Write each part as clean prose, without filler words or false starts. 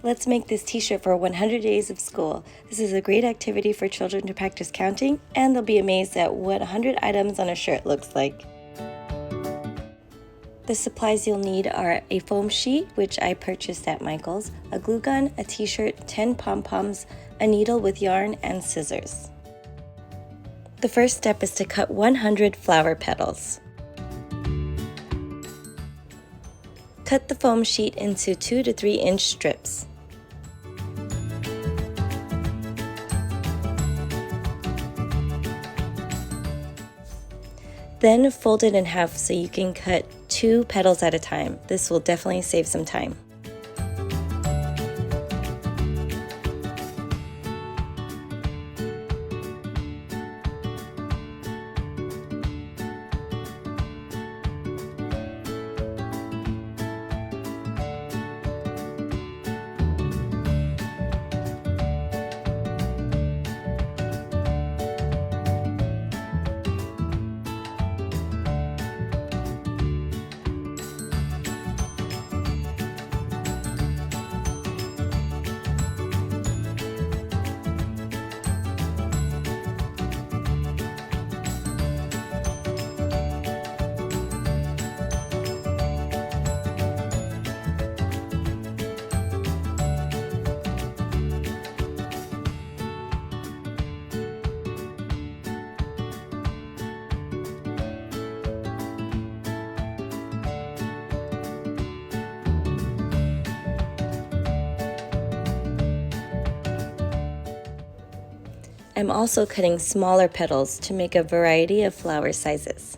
Let's make this t-shirt for 100 days of school. This is a great activity for children to practice counting, and they'll be amazed at what 100 items on a shirt looks like. The supplies you'll need are a foam sheet, which I purchased at Michael's, a glue gun, a t-shirt, 10 pom-poms, a needle with yarn, and scissors. The first step is to cut 100 flower petals. Cut the foam sheet into 2 to 3 inch strips. Then fold it in half so you can cut 2 petals at a time. This will definitely save some time. I'm also cutting smaller petals to make a variety of flower sizes.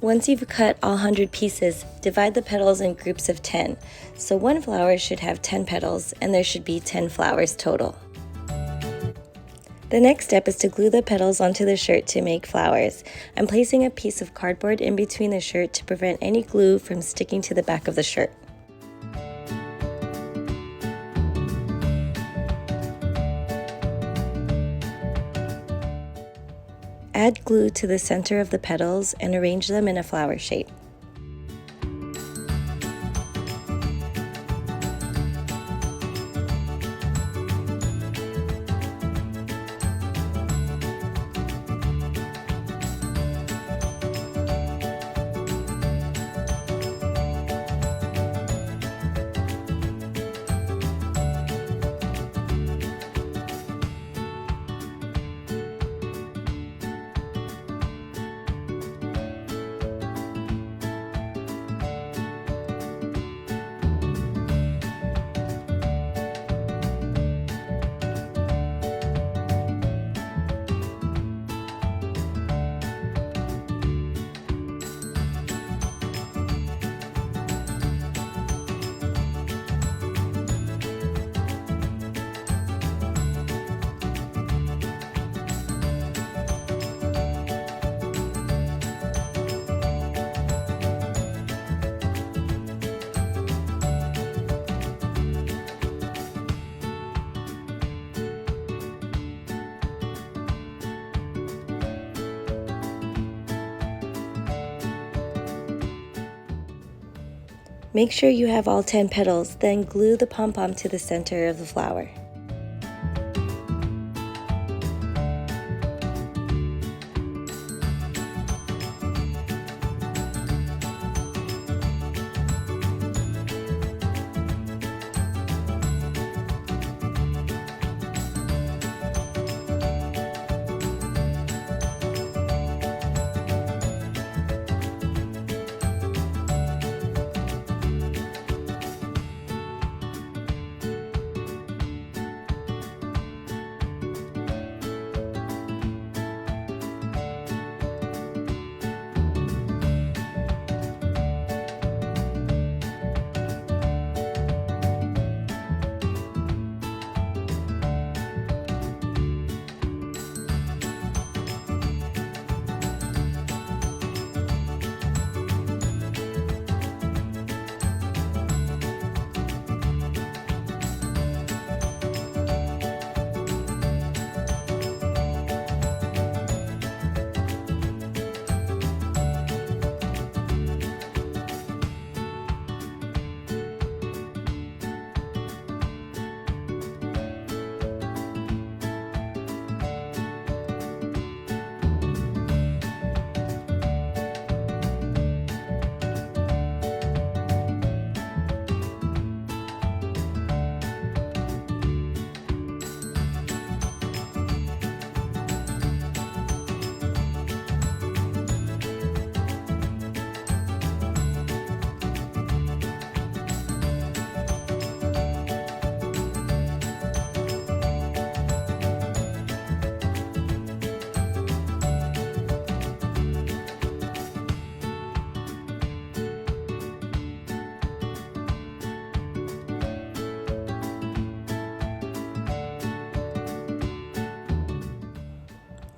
Once you've cut all 100 pieces, divide the petals in groups of 10. So one flower should have 10 petals, and there should be 10 flowers total. The next step is to glue the petals onto the shirt to make flowers. I'm placing a piece of cardboard in between the shirt to prevent any glue from sticking to the back of the shirt. Add glue to the center of the petals and arrange them in a flower shape. Make sure you have all 10 petals, then glue the pom-pom to the center of the flower.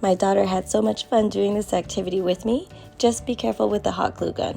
My daughter had so much fun doing this activity with me. Just be careful with the hot glue gun.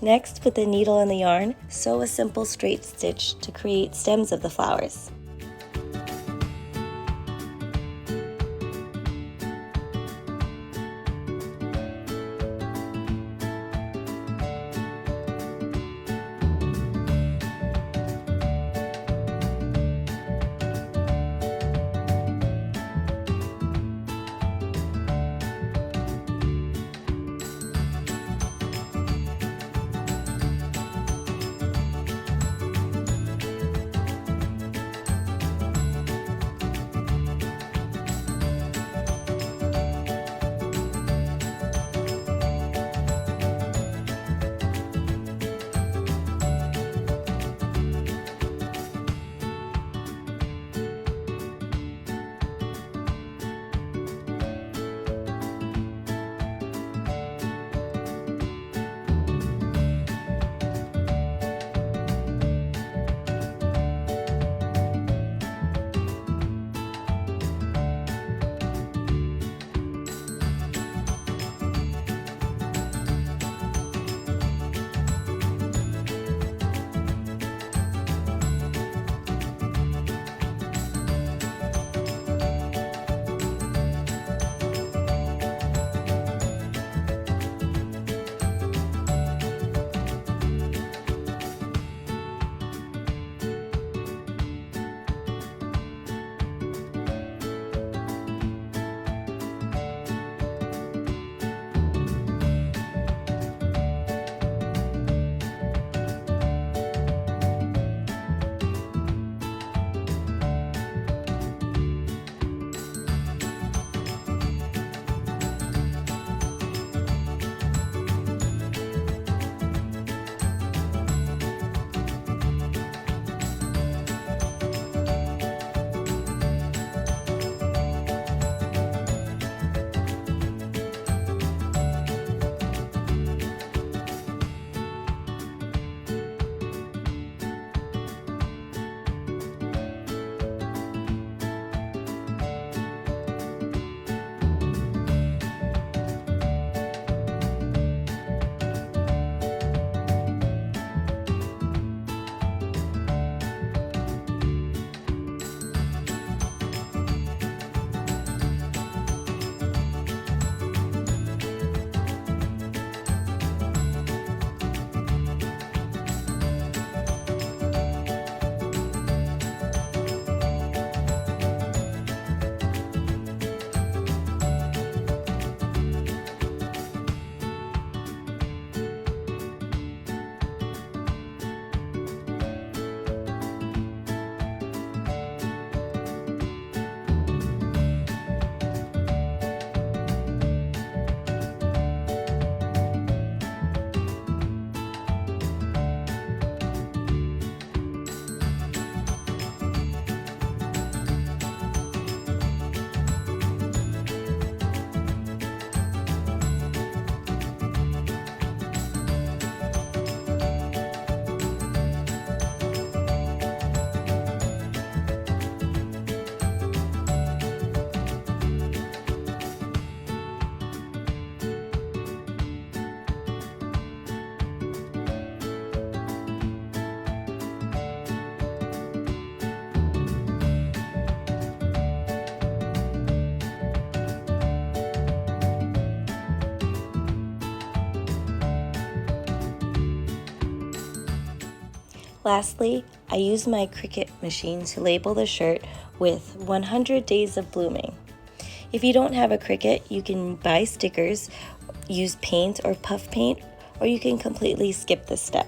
Next, put the needle in the yarn, sew a simple straight stitch to create stems of the flowers. Lastly, I use my Cricut machine to label the shirt with 100 days of blooming. If you don't have a Cricut, you can buy stickers, use paint or puff paint, or you can completely skip this step.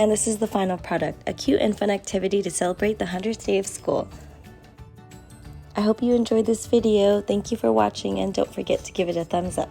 And this is the final product, a cute and fun activity to celebrate the 100th day of school. I hope you enjoyed this video. Thank you for watching, and don't forget to give it a thumbs up.